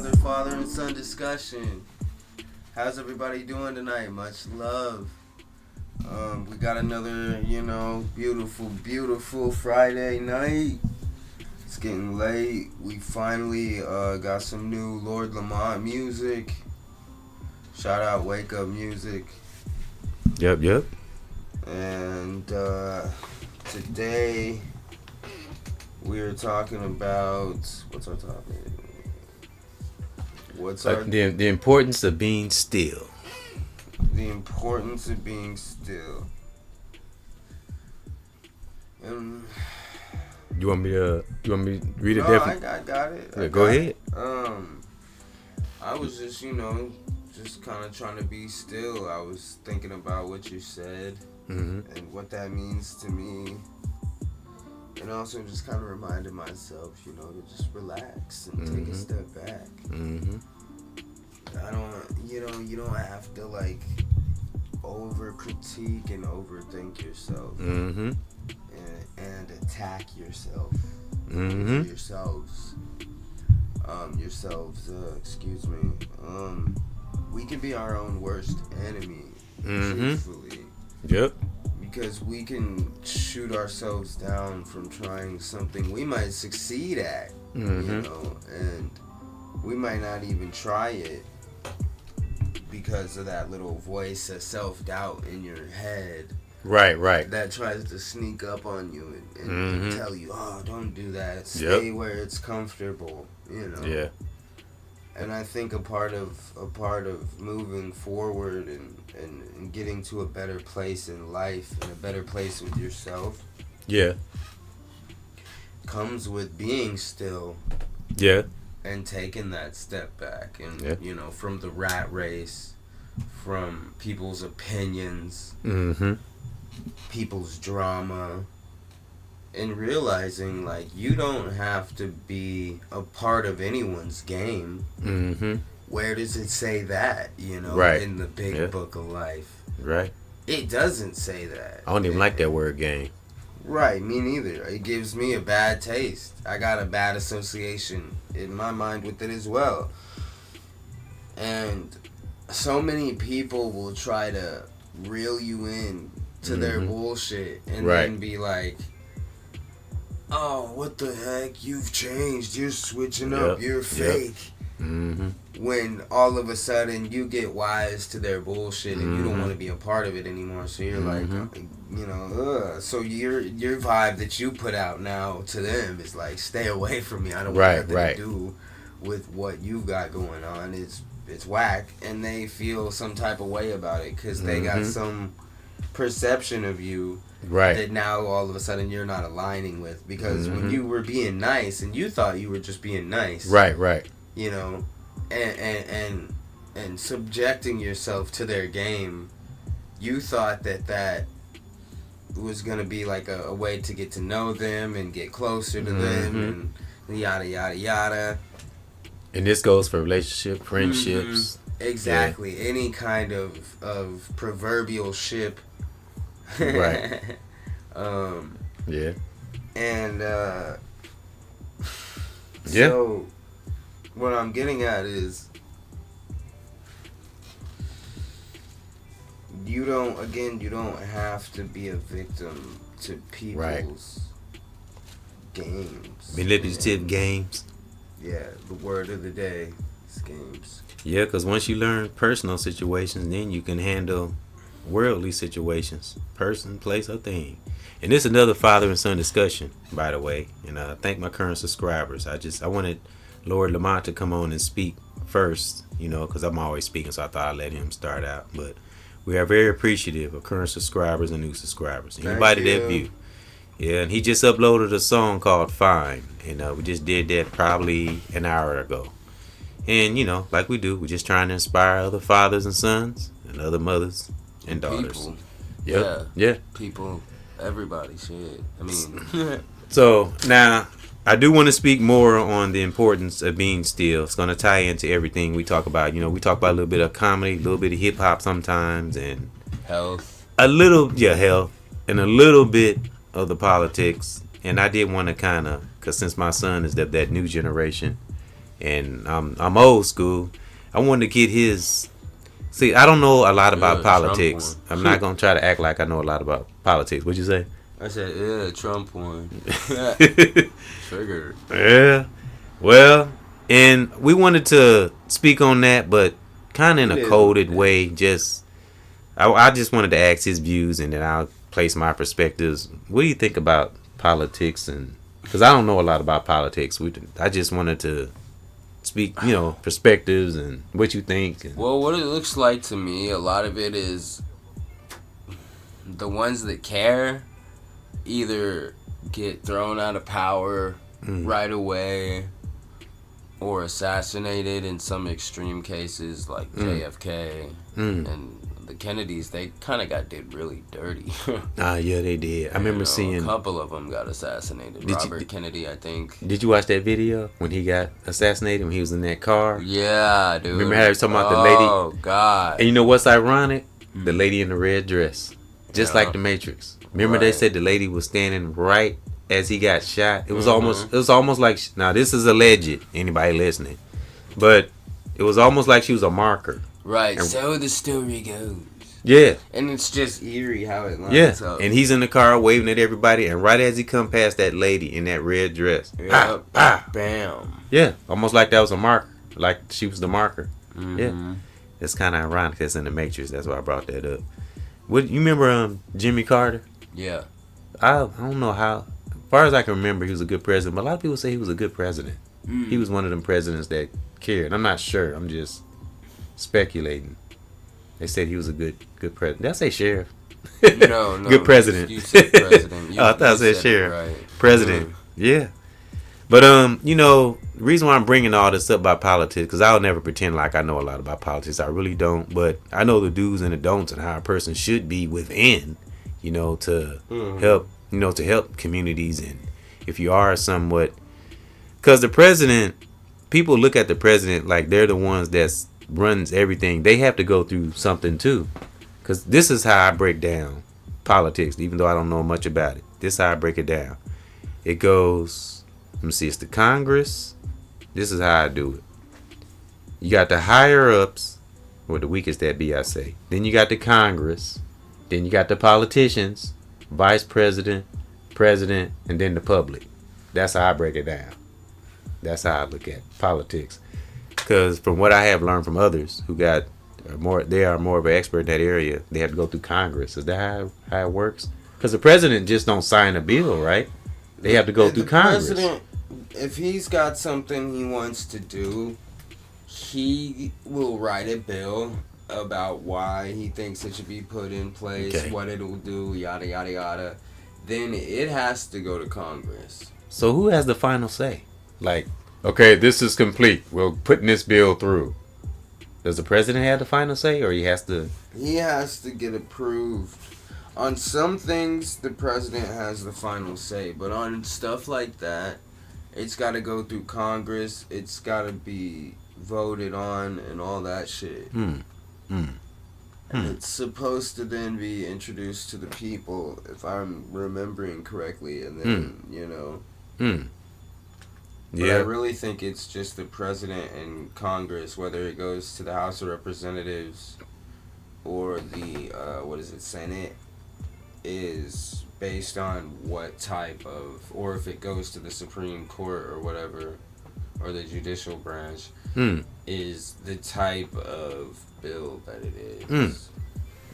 another father and son discussion. How's everybody doing tonight? Much love. We got another, beautiful Friday night. It's getting late. We finally got some new Lord Lamont music. Shout out Wake Up Music. Yep. And today we're talking about, what's our topic? The importance of being still. The importance of being still. You want me to read it? No, I got it. Yeah, go ahead. I was just, just kind of trying to be still. I was thinking about what you said and what that means to me. And also just kind of reminded myself, to just relax and take a step back. You don't have to over critique and overthink yourself and attack yourself. Yourselves. Excuse me. We can be our own worst enemy, truthfully. Yep. Because we can shoot ourselves down from trying something we might succeed at, and we might not even try it because of that little voice of self-doubt in your head. Right. That tries to sneak up on you and tell you, oh, don't do that. Stay where it's comfortable, Yeah. And I think a part of moving forward and getting to a better place in life and a better place with yourself, comes with being still, and taking that step back and from the rat race, from people's opinions, people's drama. And realizing, you don't have to be a part of anyone's game. Where does it say that, in the big book of life? Right. It doesn't say that. I don't even like that word game. Right, me neither. It gives me a bad taste. I got a bad association in my mind with it as well. And so many people will try to reel you in to their bullshit and then be like, oh, what the heck? You've changed. You're switching up. You're fake. When all of a sudden you get wise to their bullshit and you don't want to be a part of it anymore. So you're like, So your vibe that you put out now to them is like, stay away from me. I don't want nothing to do with what you've got going on. It's whack. And they feel some type of way about it because they got some perception of you that now all of a sudden you're not aligning with, because when you were being nice and you thought you were just being nice, right, and subjecting yourself to their game, you thought that was gonna be like a way to get to know them and get closer to them and yada yada yada. And this goes for relationship, friendships. Exactly. Any kind of proverbial ship. Right. And so what I'm getting at is, you don't have to be a victim to people's games. Manipulative games. Yeah, the word of the day is games. Yeah, because once you learn personal situations, then you can handle worldly situations, person, place, or thing. And this is another father and son discussion, by the way. And I thank my current subscribers. I wanted Lord Lamont to come on and speak first, because I'm always speaking, so I thought I'd let him start out. But we are very appreciative of current subscribers and new subscribers. Anybody that view. Yeah, and he just uploaded a song called Fine. And we just did that probably an hour ago. And, like we do, we're just trying to inspire other fathers and sons and other mothers and daughters. People. Yeah. People, everybody, shit. I mean. So, now, I do want to speak more on the importance of being still. It's going to tie into everything we talk about. We talk about a little bit of comedy, a little bit of hip-hop sometimes, and health. Health, and a little bit of the politics. And I did want to kind of, because since my son is that new generation, and I'm old school. I wanted to get his. See, I don't know a lot about politics. I'm not gonna try to act like I know a lot about politics. What'd you say? I said, Trump won. Triggered. Yeah. Well, and we wanted to speak on that, but kind of in a coded way. I just wanted to ask his views, and then I'll place my perspectives. What do you think about politics? And because I don't know a lot about politics, I just wanted to speak, perspectives and what you think. Well, what it looks like to me, a lot of it is the ones that care either get thrown out of power right away or assassinated in some extreme cases like JFK and the Kennedys. They kind of did really dirty. Yeah, they did. I remember seeing a couple of them got assassinated. Robert Kennedy, I think. Did you watch that video when he got assassinated, when he was in that car? Yeah, dude. Remember how he was talking about the lady? Oh, God. And you know what's ironic? The lady in the red dress. Just like the Matrix. Remember they said the lady was standing right as he got shot? It was almost like, now this is alleged, anybody listening, but it was almost like she was a marker. Right, so the story goes. Yeah. And it's just eerie how it lines up. And he's in the car waving at everybody, and right as he come past that lady in that red dress, bam. Yeah, almost like that was a marker, like she was the marker. Yeah. It's kind of ironic that's in the Matrix. That's why I brought that up. What you remember Jimmy Carter? Yeah. I don't know how. As far as I can remember, he was a good president. But a lot of people say he was a good president. He was one of them presidents that cared. I'm not sure. I'm just speculating. They said he was a good president. Did I say sheriff? No. Good president. You said president. I thought I said sheriff. Right. President. Yeah. But the reason why I'm bringing all this up about politics, because I'll never pretend like I know a lot about politics. I really don't. But I know the do's and the don'ts and how a person should be within, to help, to help communities. And if you are somewhat, because the president, people look at the president like they're the ones that runs everything. They have to go through something too. Because this is how I break down politics, even though I don't know much about it. This is how I break it down. It goes. Let me see, it's the Congress. This is how I do it. You got the higher ups, or the weakest that be, I say. Then you got the Congress. Then you got the politicians, vice president, president, and then the public. That's how I break it down. That's how I look at politics. Because from what I have learned from others who they are more of an expert in that area, they have to go through Congress. Is that how it works? Because the president just don't sign a bill, right? They have to go through Congress. President, if he's got something he wants to do, he will write a bill about why he thinks it should be put in place, what it'll do, yada, yada, yada. Then it has to go to Congress. So who has the final say? Like, okay, this is complete. We're putting this bill through. Does the president have the final say, or he has to? He has to get approved. On some things, the president has the final say, but on stuff like that, it's got to go through Congress. It's got to be voted on and all that shit. And it's supposed to then be introduced to the people, if I'm remembering correctly, and then, But I really think it's just the president and Congress, whether it goes to the House of Representatives or the, Senate, is based on what type of, or if it goes to the Supreme Court or whatever, or the judicial branch, is the type of bill that it is.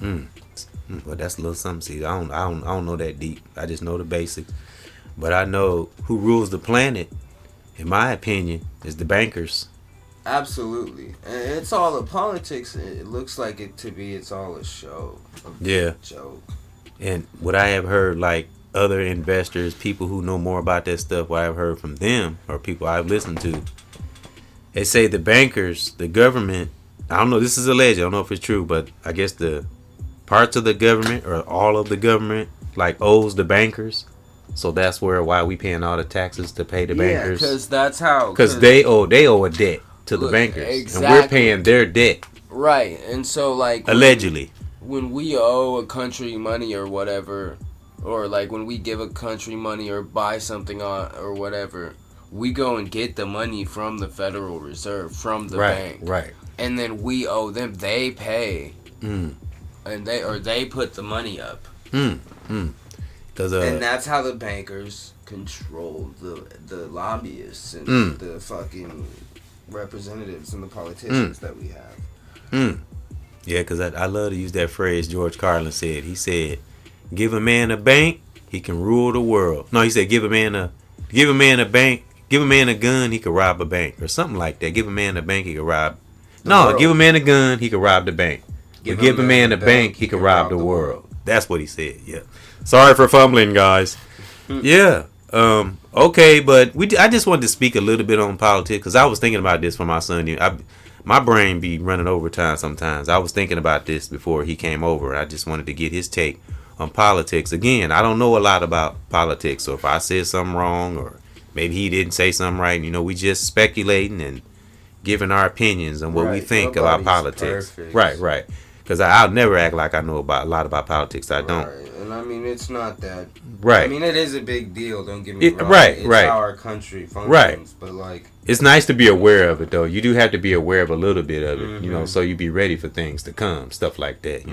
Well, that's a little something. See, I don't know that deep. I just know the basics. But I know who rules the planet, in my opinion, is the bankers. Absolutely. And it's all a politics. It looks like it to be. It's all a show. A joke. And what I have heard, like other investors, people who know more about that stuff, what I've heard from them or people I've listened to, they say the bankers, the government, I don't know, this is alleged, I don't know if it's true, but I guess the parts of the government or all of the government like owes the bankers. So that's why we paying all the taxes to pay the bankers. Yeah, because that's how. Because they owe a debt to the bankers. Exactly. And we're paying their debt. Right. And so like. Allegedly. When we owe a country money or whatever, or like when we give a country money or buy something on or whatever, we go and get the money from the Federal Reserve, from the right, bank. Right. And then we owe them. They pay. Mm. And they put the money up. And that's how the bankers control the lobbyists and the fucking representatives and the politicians that we have. Yeah, because I love to use that phrase George Carlin said. He said, give a man a bank, he can rule the world. No, he said, give a man a bank, give a man a gun, he can rob a bank. Or something like that. Give a man a bank, he can rob. No, give a man a gun, he can rob the bank. Give a man a bank, he can rob the world. That's what he said, yeah. Sorry for fumbling, guys. Yeah. Okay, but I just wanted to speak a little bit on politics because I was thinking about this for my son. My brain be running overtime sometimes. I was thinking about this before he came over. I just wanted to get his take on politics. Again, I don't know a lot about politics, so if I said something wrong or maybe he didn't say something right, we just speculating and giving our opinions on what we think about politics. Perfect. Right. Because I'll never act like I know a lot about politics. I don't. Right. And I mean, it's not that. Right. I mean, it is a big deal. Don't get me wrong. Right. It's how our country functions. Right. But like, it's nice to be aware of it, though. You do have to be aware of a little bit of it, so you be ready for things to come, stuff like that.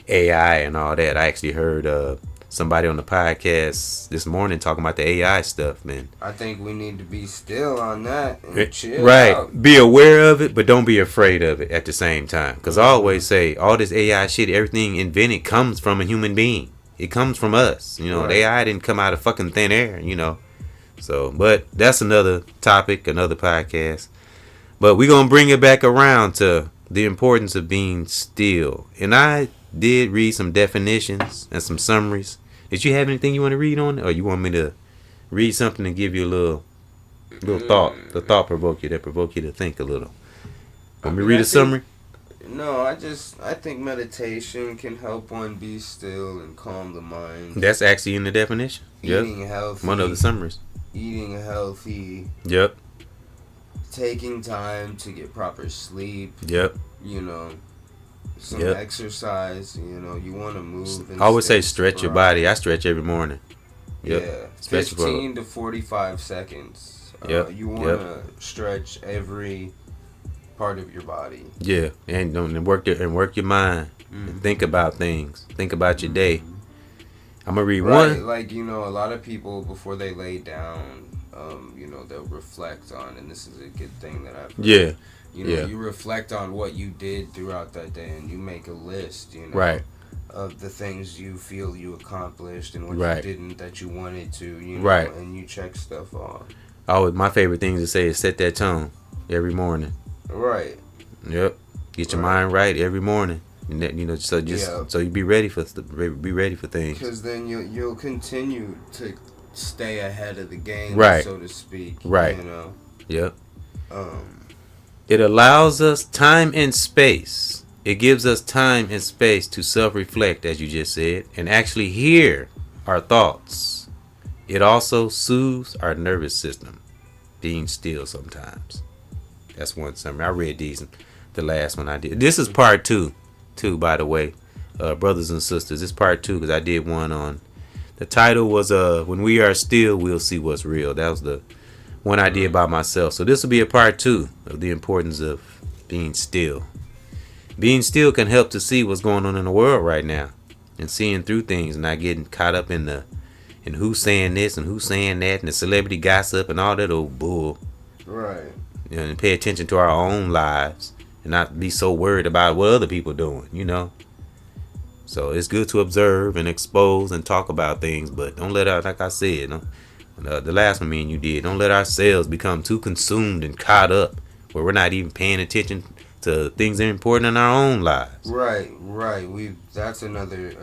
AI and all that. I actually heard somebody on the podcast this morning talking about the AI stuff, man. I think we need to be still on that and chill out. Be aware of it, but don't be afraid of it at the same time. Because I always say, all this AI shit, everything invented comes from a human being. It comes from us. The AI didn't come out of fucking thin air, So, but that's another topic, another podcast. But we're going to bring it back around to the importance of being still. And I did read some definitions and some summaries. Did you have anything you want to read on it? Or you want me to read something and give you a little thought? The thought provoke you, that provoke you to think a little. Want me to read a summary? No, I think meditation can help one be still and calm the mind. That's actually in the definition. Eating healthy. One of the summaries. Eating healthy. Yep. Taking time to get proper sleep. Yep. Some exercise, you want to move. I always say stretch your body. I stretch every morning. Yep. Yeah, 15 to 45 seconds. You want to stretch every part of your body. Yeah, and work your mind. And think about things. Think about your day. I'm gonna read one. Like a lot of people before they lay down, they'll reflect on, and this is a good thing that I've heard. Yeah. You reflect on what you did throughout that day, and you make a list, right, of the things you feel you accomplished and what you didn't that you wanted to, right, and you check stuff off. Oh, my favorite thing to say is set that tone every morning. Right. Yep. Get your mind right every morning, and that, so you be ready for things. Because then you'll continue to stay ahead of the game, right, so to speak. Right. Yep. It allows us time and space. It gives us time and space to self-reflect, as you just said, and actually hear our thoughts. It also soothes our nervous system, being still sometimes. That's one summary. I read these, the last one I did. This is part two, by the way, brothers and sisters. This is part 2 because I did one on. The title was "When We Are Still, We'll See What's Real." That was the one I did by myself. So this will be a part 2 of the importance of being still. Being still can help to see what's going on in the world right now, and seeing through things, and not getting caught up in who's saying this and who's saying that, and the celebrity gossip and all that old bull. Right. And pay attention to our own lives and not be so worried about what other people doing. So it's good to observe and expose and talk about things, but don't let our, like I said, the last one me and you did, don't let ourselves become too consumed and caught up where we're not even paying attention to things that are important in our own lives. Right. That's another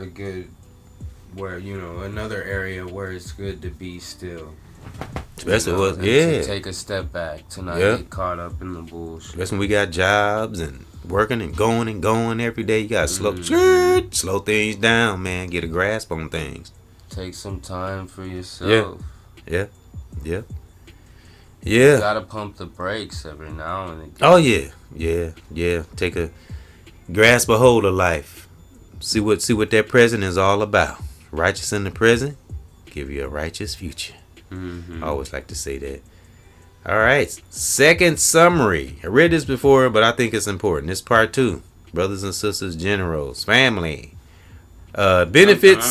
area where it's good to be still. Especially take a step back to not get caught up in the bullshit. Especially when we got jobs and working and going every day. You gotta slow things down, man. Get a grasp on things. Take some time for yourself. Yeah. You gotta pump the brakes every now and again. Oh yeah. Grasp a hold of life. See what that present is all about. Righteous in the present, give you a righteous future. I always like to say that. All right. Second summary. I read this before, but I think it's important. It's part 2. Brothers and sisters, generals, family. Benefits.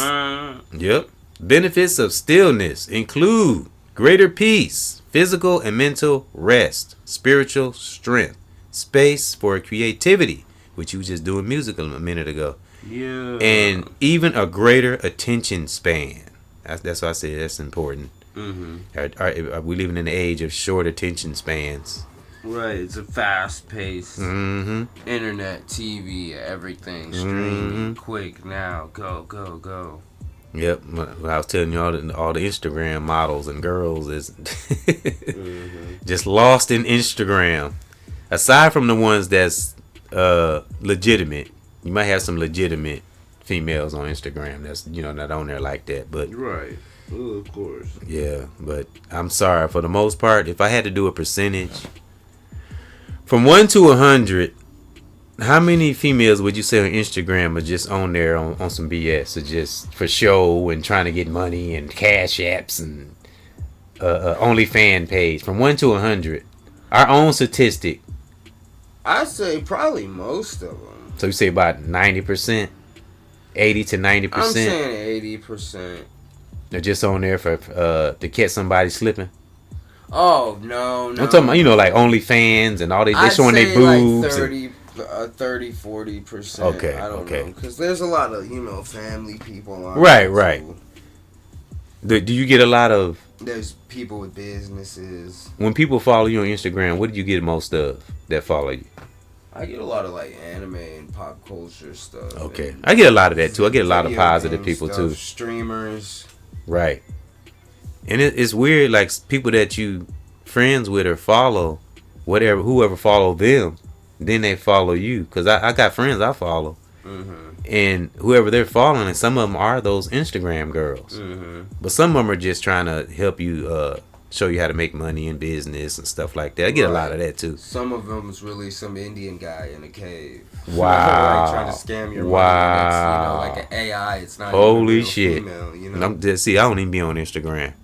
Yep. Benefits of stillness include greater peace, physical and mental rest, spiritual strength, space for creativity, which you were just doing music a minute ago. Yeah. And even a greater attention span. That's why I say that's important. Mm-hmm. Are we living in the age of short attention spans? Right. It's a fast-paced internet, TV, everything streaming, quick now, go. Yep. I was telling you all the Instagram models and girls is just lost in Instagram. Aside from the ones that's legitimate, you might have some legitimate females on Instagram that's not on there like that, but right. Well, of course. Yeah, but I'm sorry, for the most part, if I had to do a percentage from 1 to 100, how many females would you say on Instagram are just on there on some BS, or just for show and trying to get money and cash apps and OnlyFans page? From 1 to 100, our own statistic. I say probably most of them. So you say about 90%, 80 to 90%. I'm saying 80%. They're just on there for to catch somebody slipping. Oh no! I'm talking about like OnlyFans and all they showing their boobs. Like 30-40%. Okay, I don't know, because there's a lot of family people on. Right. Do you get a lot of? There's people with businesses. When people follow you on Instagram, what do you get most of that follow you? I get a lot of anime and pop culture stuff. Okay, I get a lot of that too. I get a lot of positive people stuff, too. Streamers. Right. And it's weird, like people that you friends with or follow, whoever follow them, then they follow you. Because I got friends I follow. And whoever they're following, and some of them are those Instagram girls. But some of them are just trying to help you, show you how to make money in business and stuff like that. I get a lot of that too. Some of them is really some Indian guy in a cave. Wow. Trying to scam your money. Wow. It's, like an AI. It's not holy even shit. Female, I'm just, see, I don't even be on Instagram.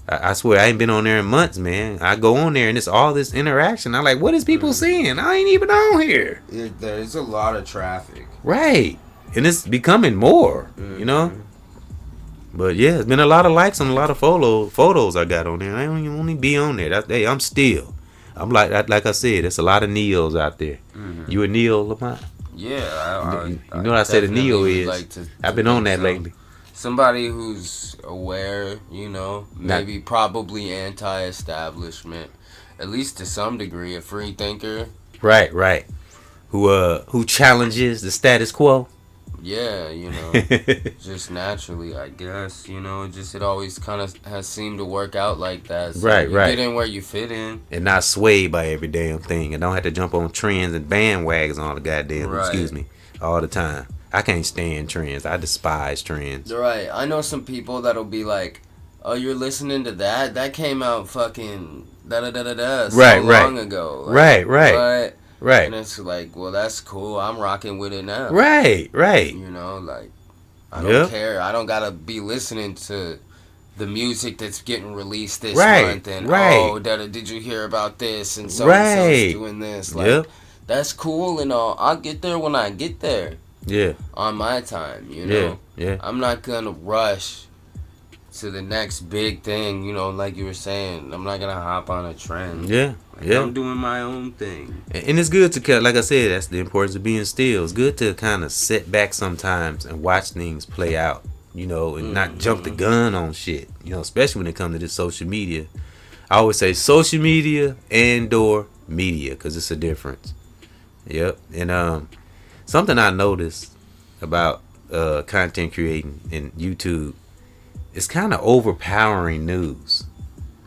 I swear I ain't been on there in months, man. I go on there and it's all this interaction. I'm like, what is people seeing? I ain't even on here. There's a lot of traffic. Right. And it's becoming more, But yeah, it's been a lot of likes on a lot of photos I got on there. I don't even only be on there. Hey, I'm still. I'm like I said, there's a lot of Neos out there. You a Neo, Lamont? Yeah. You know what I said a Neo is? I've been on that lately. Somebody who's aware, maybe probably anti-establishment, at least to some degree, a free thinker. Right. Who challenges the status quo. Yeah, just naturally, I guess, just it always kind of has seemed to work out like that. So right. Get in where you fit in. And not swayed by every damn thing. And don't have to jump on trends and bandwagons all the goddamn, all the time. I can't stand trends. I despise trends. Right. I know some people that'll be like, oh, you're listening to that? That came out fucking da-da-da-da-da long ago. Like, Right. And it's like, well, that's cool. I'm rocking with it now. Right. I don't care. I don't gotta be listening to the music that's getting released this month. And oh, did you hear about this? And so-and-so's doing this. Like, that's cool and all. I'll get there when I get there. Yeah. On my time, Yeah. I'm not gonna rush to the next big thing, like you were saying. I'm not gonna hop on a trend. Yeah. I'm doing my own thing. And it's good to, like I said, that's the importance of being still. It's good to kind of sit back sometimes and watch things play out, and not jump the gun on shit, especially when it comes to this social media. I always say social media and/or media, because it's a difference. Yep. And something I noticed about content creating in YouTube, it's kind of overpowering news.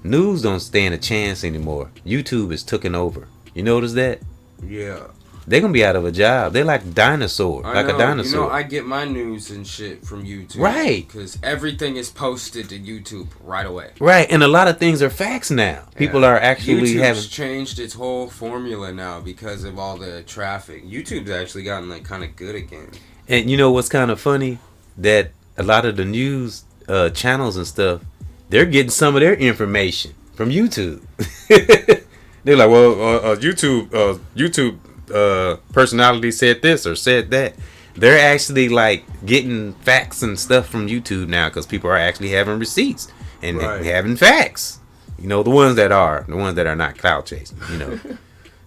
News don't stand a chance anymore. YouTube is taking over. You notice that? Yeah. They're going to be out of a job. They're like dinosaur. A dinosaur. I get my news and shit from YouTube. Right. Because everything is posted to YouTube right away. Right. And a lot of things are facts now. People are actually YouTube's changed its whole formula now because of all the traffic. YouTube's actually gotten kind of good again. And you know what's kind of funny? That a lot of the news channels and stuff, they're getting some of their information from YouTube. They're like, well, YouTube personality said this or said that. They're actually like getting facts and stuff from YouTube now because people are actually having receipts and having facts. You know, the ones that are not clout chasing. You know,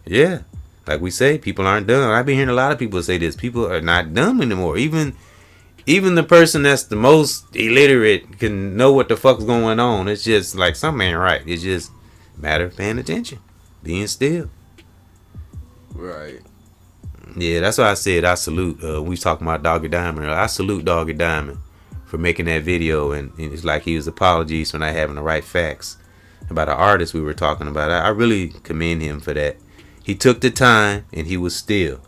yeah. Like we say, people aren't dumb. I've been hearing a lot of people say this. People are not dumb anymore. Even the person that's the most illiterate can know what the fuck's going on. It's just like something ain't right. It's just a matter of paying attention, being still. Right. Yeah, that's why I said I salute. We was talking about Doggy Diamond. I salute Doggy Diamond for making that video, and it's like he was apologies for not having the right facts about an artist we were talking about. I really commend him for that. He took the time and he was still,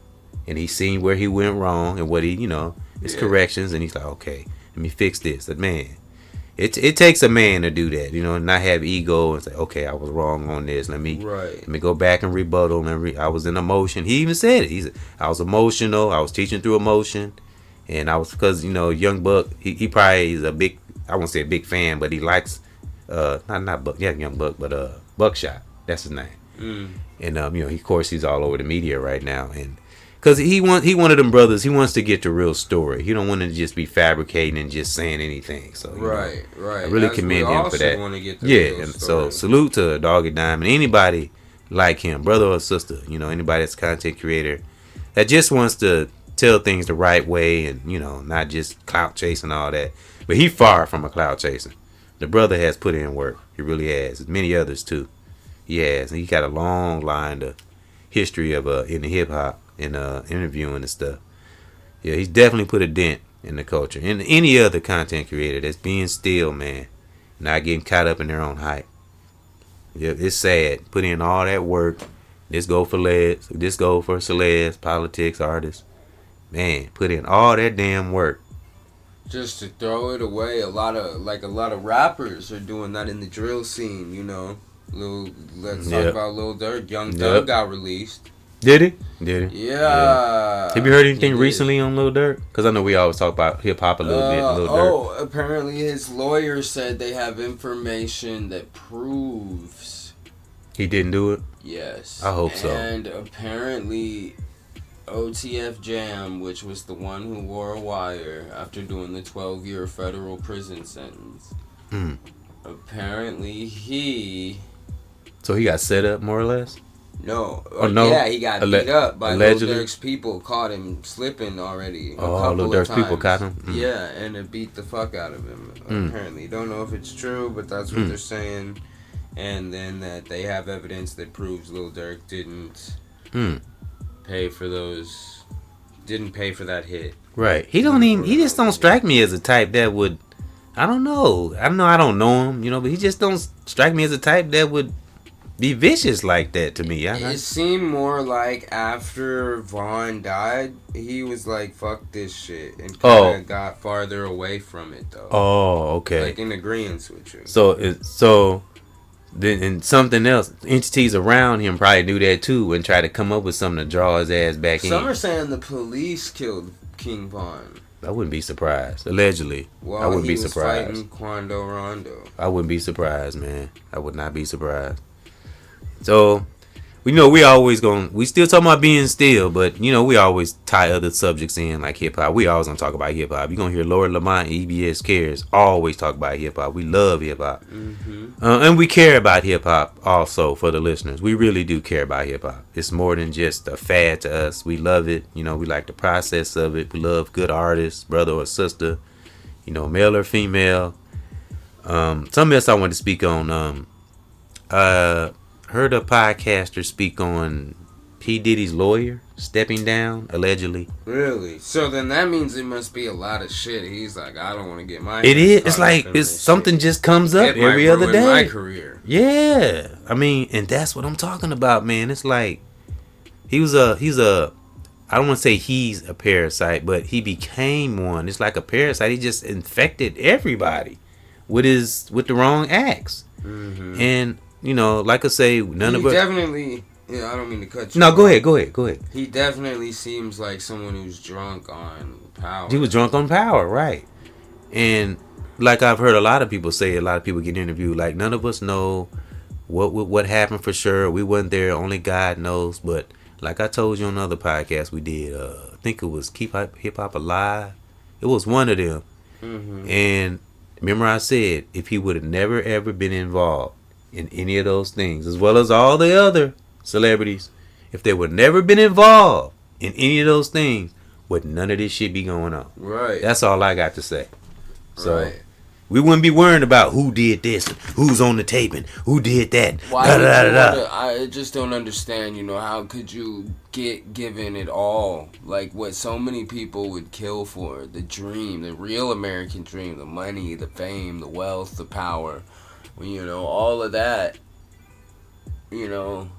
and he seen where he went wrong and what he, his corrections, and he's like, okay, let me fix this. But man, it takes a man to do that, and not have ego and say, okay, I was wrong on this. Let me go back and rebuttal. I was in emotion. He even said it. He said, I was emotional. I was teaching through emotion, and I was because Young Buck. He probably is a big. I won't say a big fan, but he likes not Buck. Yeah, Young Buck, but Buckshot. That's his name. And of course he's all over the media right now, and because he one of them brothers, he wants to get the real story. He don't want to just be fabricating and just saying anything. So right. I really commend him for that. And so salute to Doggy Diamond, anybody like him, brother or sister, anybody that's a content creator that just wants to tell things the right way and not just clout chasing all that. But he far from a clout chasing. The brother has put in work. He really has. Many others too. He has, and he got a long line of history of in the hip hop and interviewing and stuff. Yeah, he's definitely put a dent in the culture. And any other content creator that's being still, man, not getting caught up in their own hype. Yeah, it's sad. Put in all that work. This go for Les. This go for celebs, politics, artists. Man, put in all that damn work just to throw it away. A lot of rappers are doing that in the drill scene. Let's talk about Lil Durk. Young Thug got released. Did he? Yeah. Have you heard anything recently on Lil Durk? Because I know we always talk about hip hop a little bit. Lil Durk. Apparently his lawyer said they have information that proves he didn't do it. Yes. I hope so. And apparently OTF Jam, which was the one who wore a wire after doing the 12-year federal prison sentence. Apparently So he got set up more or less? No. No? Yeah, he got beat up by allegedly? Lil Durk's people. Caught him slipping already. Lil Durk's people caught him? Yeah, and it beat the fuck out of him. Apparently. Don't know if it's true, but that's what they're saying. And then that they have evidence that proves Lil Durk didn't pay for those. Didn't pay for that hit. Right. He just don't strike me as a type that would. I don't know. I don't know him, but he just don't strike me as a type that would be vicious like that to me. It seemed more like after Vaughn died, he was like, fuck this shit, and kind of got farther away from it, though. Oh, okay. Like in agreement with you. So then, and something else, entities around him probably knew that too and tried to come up with something to draw his ass back in. Some are saying the police killed King Von. I wouldn't be surprised. Allegedly. I wouldn't be surprised. Fighting Quando Rondo. I wouldn't be surprised, man. I would not be surprised. So, we still talking about being still, but, we always tie other subjects in, like hip-hop. We always gonna talk about hip-hop. You're gonna hear Lord Lamont, EBXCARES, always talk about hip-hop. We love hip-hop. And we care about hip-hop also for the listeners. We really do care about hip-hop. It's more than just a fad to us. We love it. We like the process of it. We love good artists, brother or sister, male or female. Something else I want to speak on. Heard a podcaster speak on P. Diddy's lawyer stepping down, allegedly. Really? So then that means it must be a lot of shit. He's like, I don't want to get my... It is. It's like something just comes up every other day. My career. Yeah. I mean, and that's what I'm talking about, man. It's like he's a I don't want to say he's a parasite, but he became one. It's like a parasite. He just infected everybody with the wrong acts. And like I say, none of us. Definitely. Yeah, I don't mean to cut you. No, go ahead. He definitely seems like someone who's drunk on power. He was drunk on power, right? And like I've heard a lot of people say, a lot of people get interviewed. Like none of us know what happened for sure. We wasn't there. Only God knows. But like I told you on another podcast we did, I think it was Keep Hip Hop Alive. It was one of them. Mm-hmm. And remember I said if he would have never ever been involved in any of those things, as well as all the other celebrities, if they would never been involved in any of those things, would none of this shit be going on. Right. That's all I got to say. So right. We wouldn't be worrying about who did this, who's on the tape, and who did that. I just don't understand, how could you get given it all? Like what so many people would kill for, the dream, the real American dream, the money, the fame, the wealth, the power, all of that, and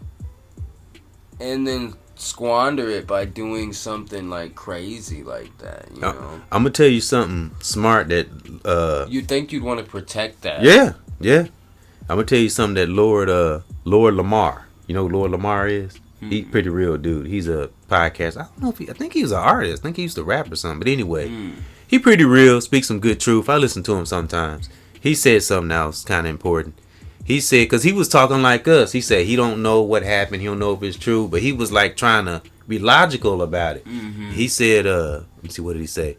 then squander it by doing something like crazy like that, I'm gonna tell you something smart that you'd think you'd want to protect that. Yeah. I'm gonna tell you something that Lord Lamar, who Lord Lamar is? Mm-hmm. He's pretty real dude. He's a podcast. I don't know I think he was an artist. I think he used to rap or something. But anyway, he pretty real, speaks some good truth. I listen to him sometimes. He said something else kind of important. He said, because he was talking like us, he said he don't know what happened, he don't know if it's true, but he was like trying to be logical about it. Mm-hmm. He said, let me see, what did he say?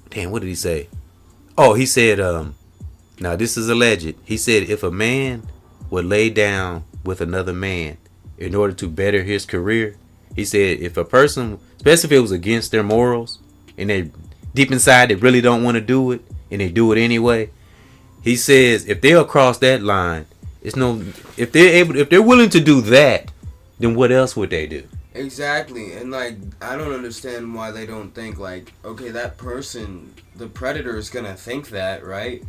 Damn, what did he say? Oh, he said, now this is alleged. He said if a man would lay down with another man in order to better his career, he said if a person, especially if it was against their morals, and they deep inside they really don't want to do it, and they do it anyway, he says if they'll cross that line, if they're willing to do that, then what else would they do? Exactly. And like I don't understand why they don't think like, okay, that person, the predator is gonna think that, right?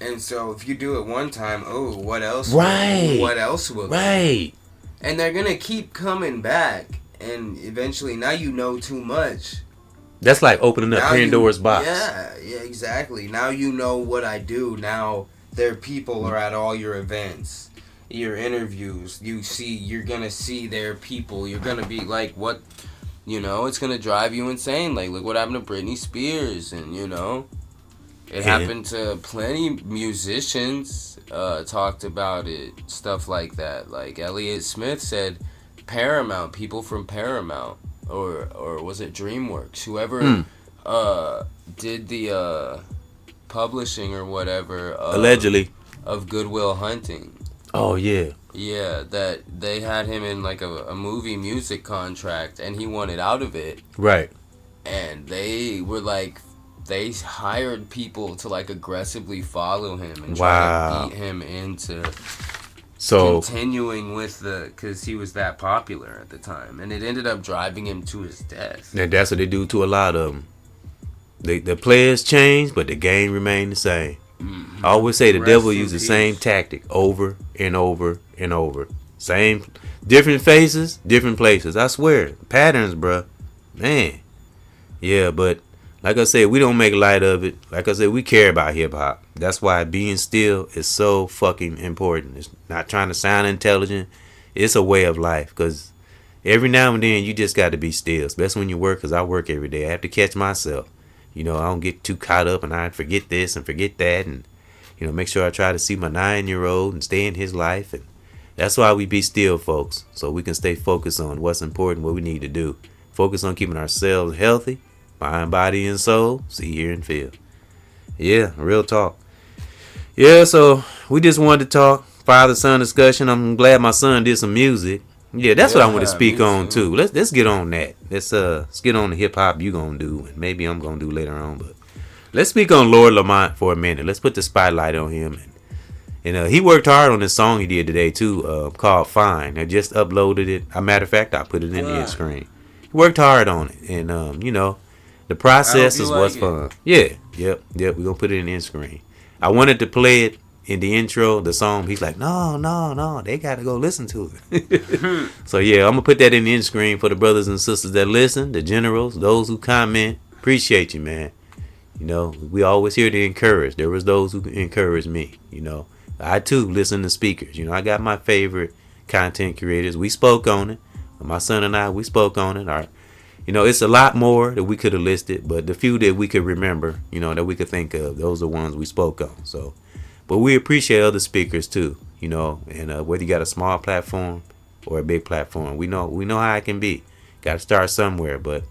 And so if you do it one time, what else? Right. What else will? Right. And they're gonna keep coming back, and eventually now you know too much. That's like opening up Pandora's box. Yeah, exactly. Now you know what I do. Now their people are at all your events, your interviews. You're gonna see their people. You're gonna be like, what? It's gonna drive you insane. Like, look what happened to Britney Spears, and it happened to plenty musicians. Talked about it, stuff like that. Like Elliott Smith said, Paramount, people from Paramount, or was it DreamWorks? Whoever did the publishing or whatever allegedly of Good Will Hunting. Oh yeah, that they had him in like a movie music contract, and he wanted out of it, right? And they were like, they hired people to like aggressively follow him and try to beat him into continuing with because he was that popular at the time, and it ended up driving him to his death. And that's what they do to a lot of them. The players change, but the game remained the same. Mm-hmm. I always say the devil uses the same tactic over and over and over. Same, different faces, different places. I swear, patterns, bruh. Man, yeah, but like I said, we don't make light of it. Like I said, we care about hip hop. That's why being still is so fucking important. It's not trying to sound intelligent. It's a way of life, because every now and then you just got to be still, especially when you work, because I work every day. I have to catch myself. I don't get too caught up and I forget this and forget that, and make sure I try to see my 9-year-old and stay in his life. And that's why we be still, folks, so we can stay focused on what's important, what we need to do. Focus on keeping ourselves healthy, mind, body, and soul. See, hear, and feel. Yeah, real talk. Yeah, so we just wanted to talk father-son discussion. I'm glad my son did some music. Yeah, that's what I want to speak on too. Let's get on that. Let's get on the hip hop you gonna do, and maybe I'm gonna do later on. But let's speak on Lord Lamont for a minute. Let's put the spotlight on him, and he worked hard on this song he did today too, called "Fine." I just uploaded it. As a matter of fact, I put it in the end screen. He worked hard on it, and the process is what's fun. Yeah, yep. We're gonna put it in the end screen. I wanted to play it in the intro, the song. He's like, no, they gotta go listen to it. So yeah, I'm gonna put that in the end screen for the brothers and sisters that listen, the generals, those who comment. Appreciate you, man. We always here to encourage. There was those who encouraged me. I too listen to speakers. I got my favorite content creators. We spoke on it. My son and I, we spoke on it. It's a lot more that we could have listed, but the few that we could remember, that we could think of, those are ones we spoke on. So But we appreciate other speakers too, you know, and whether you got a small platform or a big platform, we know how it can be. Got to start somewhere, but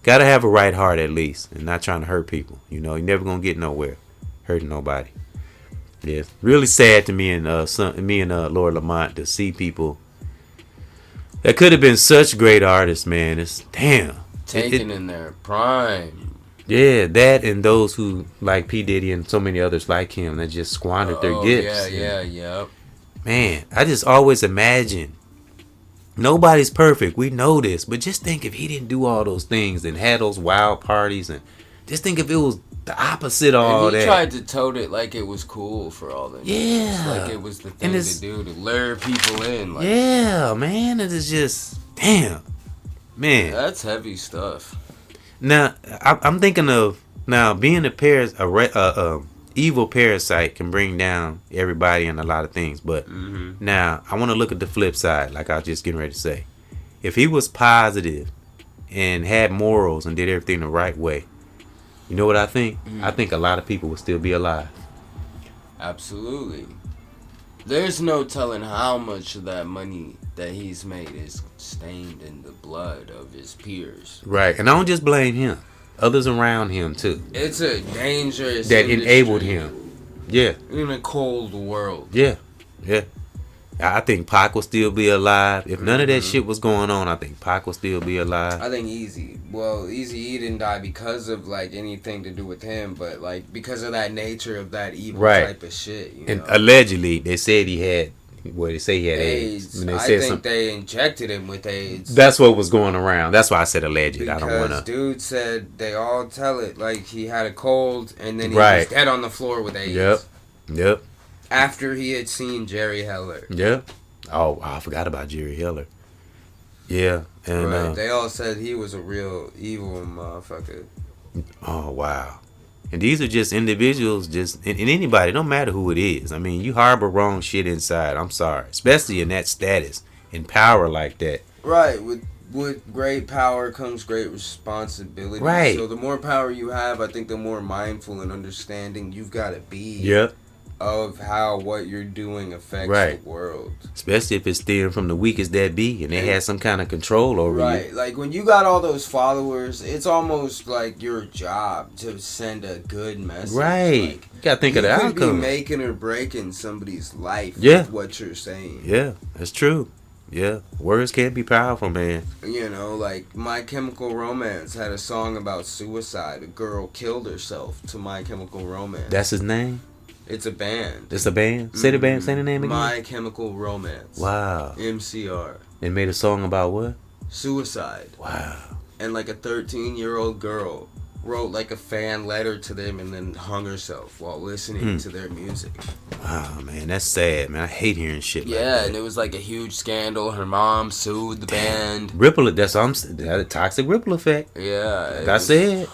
got to have a right heart at least, and not trying to hurt people. You know, you're never gonna get nowhere hurting nobody. Yeah, it's really sad to me and Lord Lamont to see people that could have been such great artists, man. It's damn taken in their prime. Yeah, that and those who like P. Diddy and so many others like him that just squandered their gifts. Yeah. Man, I just always imagine nobody's perfect. We know this, but just think if he didn't do all those things and had those wild parties, and just think if it was the opposite of all that. He tried to tote it like it was cool for all that. Yeah, like it was the thing to do to lure people in. Like, yeah, man, it is just damn, man. That's heavy stuff. Now, I'm thinking of being a evil parasite can bring down everybody and a lot of things. But now I want to look at the flip side, like I was just getting ready to say. If he was positive and had morals and did everything the right way, you know what I think? I think a lot of people would still be alive. Absolutely. There's no telling how much of that money that he's made is stained in the blood of his peers. Right, and I don't just blame him. Others around him too. It's a dangerous that enabled him. Yeah. In a cold world. Yeah. I think Pac will still be alive. If none of that shit was going on, I think Pac will still be alive. I think Eazy-E didn't die because of like anything to do with him, but like because of that nature of that evil type of shit. You know? Allegedly, they said he had. Well, they say he had AIDS. I think they injected him with AIDS. That's what was going around. That's why I said alleged. Because I don't want to. Dude said they all tell it like he had a cold and then he was dead on the floor with AIDS. Yep. After he had seen Jerry Heller. Yep. Oh, I forgot about Jerry Heller. Yeah. And they all said he was a real evil motherfucker. Oh, wow. And these are just individuals, and anybody, no matter who it is. I mean, you harbor wrong shit inside. I'm sorry. Especially in that status, in power like that. Right. With great power comes great responsibility. Right. So the more power you have, I think the more mindful and understanding you've got to be. Yep. Of how what you're doing affects the world. Especially if it's stealing from the weakest that be and they had some kind of control over you. Right. Like when you got all those followers, it's almost like your job to send a good message. Right. Like, you got to think of the outcome. You could be making or breaking somebody's life with what you're saying. Yeah, that's true. Yeah. Words can be powerful, man. You know, like My Chemical Romance had a song about suicide. A girl killed herself to My Chemical Romance. That's his name? It's a band. It's a band? Say the band. Say the name again. My Chemical Romance. Wow. MCR. They made a song about what? Suicide. Wow. And like a 13-year-old girl wrote like a fan letter to them and then hung herself while listening to their music. Wow, man, that's sad, man. I hate hearing shit like that. Yeah, and it was like a huge scandal. Her mom sued the band. That's what I'm saying. The toxic ripple effect. Yeah. Like I said.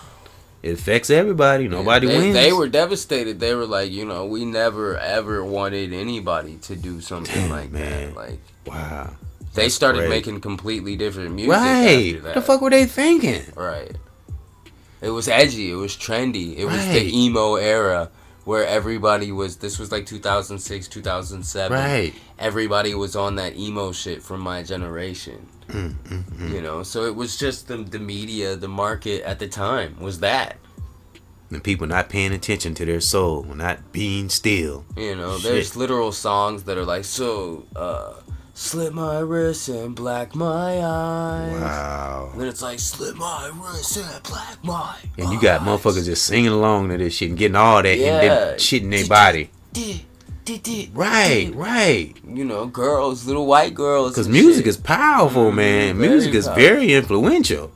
It affects everybody. Nobody wins. They were devastated. They were like, you know, we never ever wanted anybody to do something like that. Like, wow. They started making completely different music. Right. After that. What the fuck were they thinking? Right. It was edgy. It was trendy. It was the emo era where everybody was. This was like 2006, 2007. Right. Everybody was on that emo shit from my generation. You know, so it was just the media, the market at the time was that. And people not paying attention to their soul, not being still. You know, there's literal songs that are like, slit my wrist and black my eyes. Wow. And then it's like, slit my wrist and black my eyes. And you got motherfuckers just singing along to this shit and getting all that and then shit in their body. Right. You know, girls, little white girls. Because music is powerful, man. Music is very influential.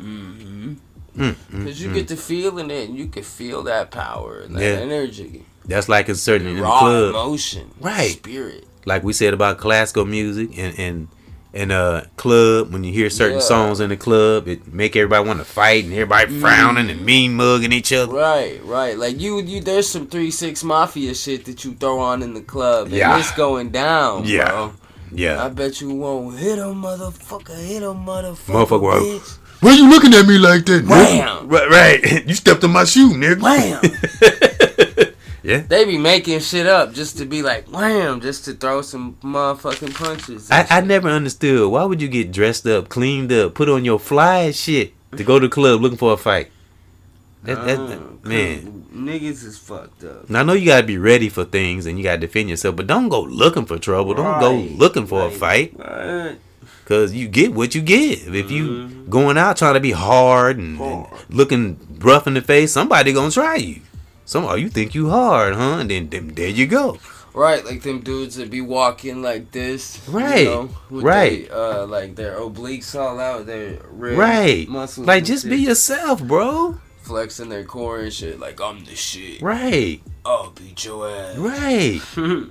Because you get to feeling it and you can feel that power and that energy. That's like in certain in the raw club. Emotion. Spirit. Like we said about classical music and club, when you hear certain songs in the club, it make everybody want to fight and everybody frowning and mean mugging each other. Right. Like you there's some 3-6 Mafia shit that you throw on in the club and it's going down, bro. Yeah. I bet you won't hit him, motherfucker. Motherfucker, bitch. Why you looking at me like that, nigga? Right. You stepped on my shoe, nigga. Wham. Yeah. They be making shit up just to be like, wham, just to throw some motherfucking punches. I never understood. Why would you get dressed up, cleaned up, put on your fly shit to go to the club looking for a fight? Man. Niggas is fucked up. Now, I know you gotta be ready for things and you gotta defend yourself, but don't go looking for trouble. Don't go looking for a fight. Right. Cause you get what you give. If you going out trying to be hard and looking rough in the face, somebody gonna try you. You think you hard, huh? And then there you go. Right, like them dudes that be walking like this. Right. You know, with right. Like their obliques all out, their rib muscles. Like just be yourself, bro. Flexing their core and shit, like I'm the shit. Right. I'll beat your ass. Right.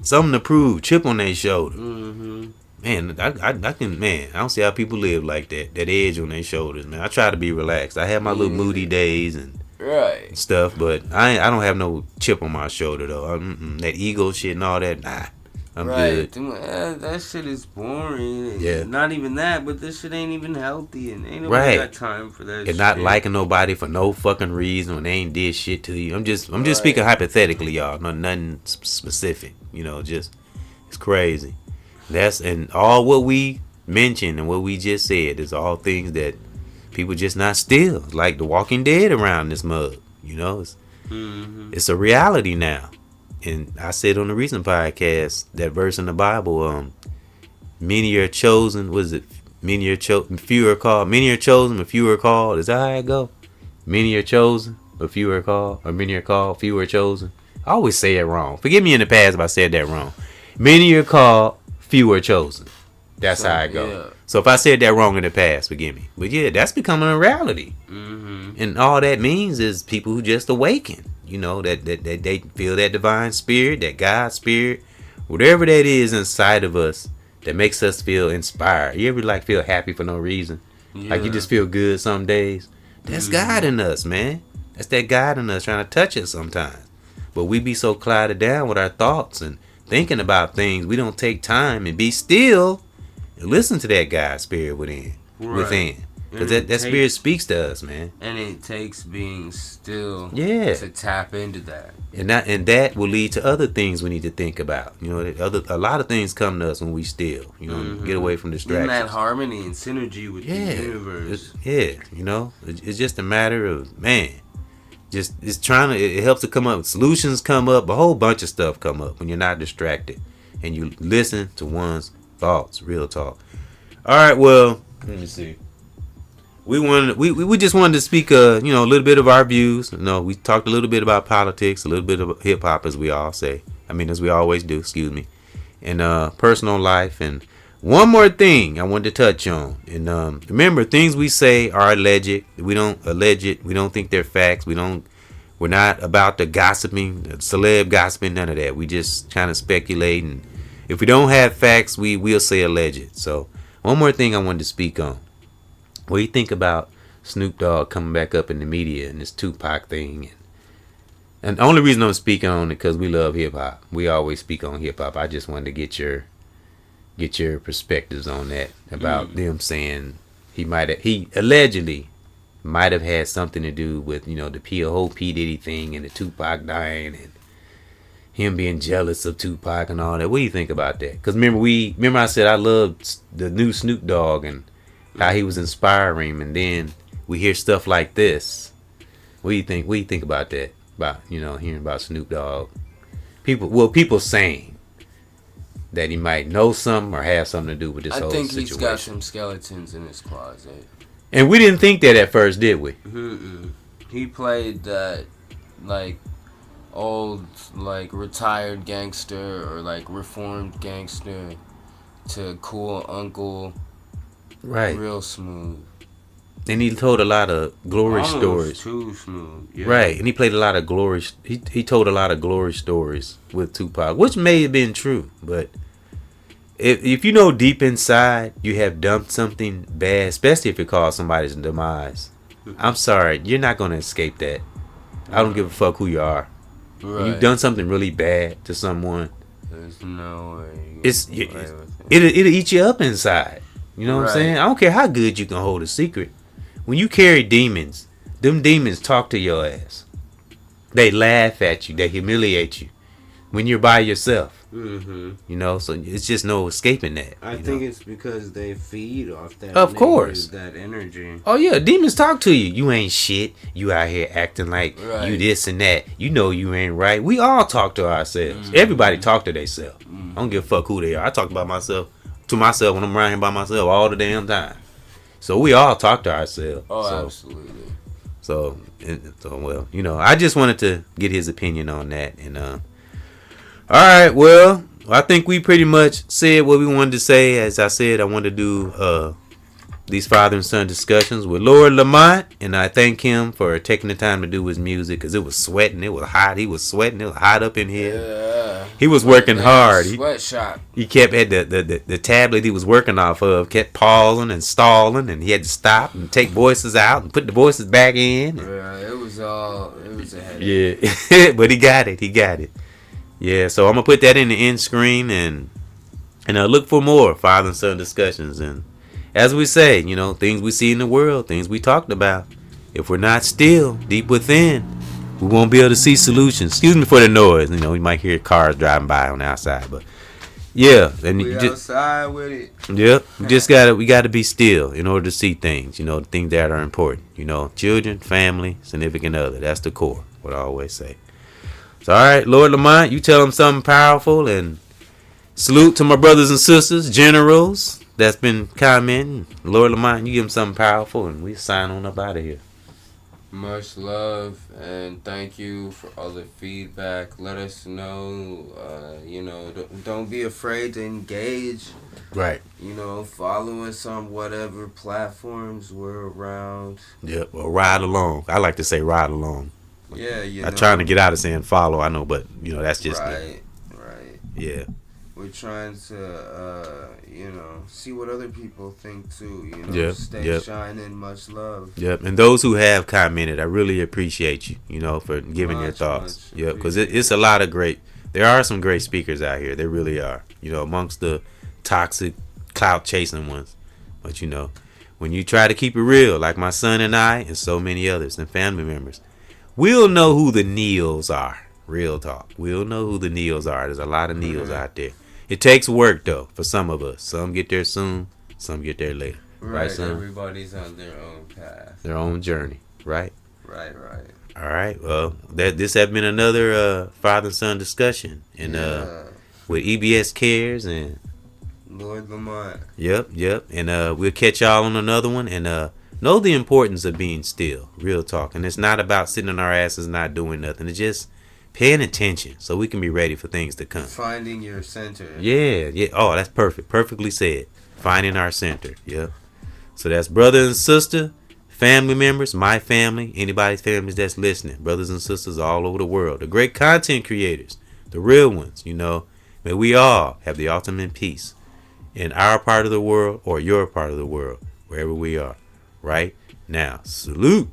Something to prove. Chip on their shoulder. Man, I can. Man, I don't see how people live like that. That edge on their shoulders, man. I try to be relaxed. I have my little moody days and stuff, but I don't have no chip on my shoulder though. That ego shit and all that. Nah, I'm good. That shit is boring. Yeah. Not even that, but this shit ain't even healthy, and ain't nobody got time for that. And not liking nobody for no fucking reason when they ain't did shit to you. I'm just speaking hypothetically, y'all. Nothing specific. You know, just it's crazy. And all what we mentioned and what we just said is all things that people just not still. Like The Walking Dead around this mug. You know, it's a reality now. And I said on the recent podcast that verse in the Bible, many are chosen. What is it? Many are chosen, few are called. Many are chosen, but few are called. Is that how it go? Many are chosen, but few are called. Or many are called, few are chosen. I always say it wrong. Forgive me in the past if I said that wrong. Many are called, few are chosen. That's how I go. Yeah. So if I said that wrong in the past, forgive me. But yeah, that's becoming a reality. And all that means is people who just awaken. You know, that they feel that divine spirit, that God spirit, whatever that is inside of us that makes us feel inspired. You ever feel happy for no reason? Yeah. Like you just feel good some days? That's God in us, man. That's that God in us trying to touch us sometimes. But we be so clouded down with our thoughts and thinking about things, we don't take time and be still and listen to that God spirit within. Because that spirit speaks to us, man. And it takes being still to tap into that. And that will lead to other things we need to think about. You know, a lot of things come to us when we still, you know, get away from distractions. And that harmony and synergy with the universe. You know, it's just a matter of, man, just it's it helps to come up. Solutions come up. A whole bunch of stuff come up when you're not distracted. And you listen to one's thoughts. Real talk. All right, well, let me see. We just wanted to speak a little bit of our views. You know, we talked a little bit about politics, a little bit of hip hop, as we all say. I mean, as we always do. Excuse me. And personal life. And one more thing I wanted to touch on. And remember, things we say are alleged. We don't allege it. We don't think they're facts. We're not about the gossiping, celeb gossiping, none of that. We just kind of speculate. And if we don't have facts, we will say alleged. So one more thing I wanted to speak on. What do you think about Snoop Dogg coming back up in the media and this Tupac thing? And the only reason I'm speaking on it because we love hip hop. We always speak on hip hop. I just wanted to get your perspectives on that about them saying he allegedly might have had something to do with the whole P Diddy thing and the Tupac dying and him being jealous of Tupac and all that. What do you think about that? Because remember I said I loved the new Snoop Dogg and how he was inspiring, and then we hear stuff like this. What do you think? What do you think about that? About hearing about Snoop Dogg? People saying that he might know something or have something to do with this whole situation. I think he's got some skeletons in his closet. And we didn't think that at first, did we? He played that old retired gangster or reformed gangster to cool uncle. Right. Real smooth. And he told a lot of glory stories. Too smooth. Yeah. Right. And he played a lot of glory. He told a lot of glory stories with Tupac, which may have been true. But if you know deep inside you have done something bad, especially if it caused somebody's demise, I'm sorry, you're not going to escape that. I don't give a fuck who you are. Right. When you've done something really bad to someone, there's no way. It'll eat you up inside. You know what I'm saying? I don't care how good you can hold a secret. When you carry demons, them demons talk to your ass. they laugh at you, they humiliate you when you're by yourself. Mm-hmm. You know, so it's just no escaping that. I think it's because they feed off that. Of course, that energy. Oh yeah, demons talk to you. You ain't shit. You out here acting like you this and that. You know you ain't right. We all talk to ourselves. Mm-hmm. Everybody talk to themselves. Mm-hmm. I don't give a fuck who they are. I talk about myself to myself when I'm around here by myself all the damn time. So we all talk to ourselves. Oh, absolutely. So well, you know, I just wanted to get his opinion on that. And all right, well, I think we pretty much said what we wanted to say. As I said, I wanted to do these father and son discussions with Lord Lamont, and I thank him for taking the time to do his music, because it was sweating, it was hot, he was sweating, it was hot up in here. Yeah. He was working hard. Sweatshop. He kept had the tablet he was working off of kept pausing and stalling, and he had to stop and take voices out and put the voices back in. Yeah, it was a headache. Yeah, but he got it. Yeah, so I'm gonna put that in the end screen, and look for more father and son discussions. And as we say, you know, things we see in the world, things we talked about. If we're not still deep within, we won't be able to see solutions. Excuse me for the noise. You know, you might hear cars driving by on the outside, but yeah, and we outside with it. Yep, we gotta be still in order to see things. You know, things that are important. You know, children, family, significant other. That's the core. What I always say. So, all right, Lord Lamont, you tell them something powerful, and salute to my brothers and sisters, generals that's been commenting. Lord Lamont, you give them something powerful, and we sign on up out of here. Much love, and thank you for all the feedback. Let us know. You know, don't be afraid to engage. Right. You know, follow us on whatever platforms we're around. Yep, or ride along. I like to say ride along. Yeah, I'm trying to get out of saying follow, I know, but you know that's just right. Yeah. We're trying to, you know, see what other people think too. You know, yep. Stay shining. Much love. Yep, and those who have commented, I really appreciate you. You know, for giving your thoughts. Yep, because it's a lot of great. There are some great speakers out here. There really are. You know, amongst the toxic, clout chasing ones. But you know, when you try to keep it real, like my son and I, and so many others and family members. We'll know who the Neils are. Real talk. We'll know who the Neils are. There's a lot of Neils out there. It takes work, though, for some of us. Some get there soon. Some get there later. Right, son? Everybody's on their own path. Their own journey. Right? Right. All right. Well, this has been another father and son discussion. And with EBXCARES and Lord Lamont. Yep. And we'll catch y'all on another one. And know the importance of being still. Real talk. And it's not about sitting on our asses not doing nothing. It's just paying attention so we can be ready for things to come. Finding your center. Yeah. Oh, that's perfect. Perfectly said. Finding our center. Yeah. So that's brother and sister, family members, my family, anybody's families that's listening. Brothers and sisters all over the world. The great content creators. The real ones, you know. May we all have the ultimate peace in our part of the world or your part of the world. Wherever we are. Right now, salute.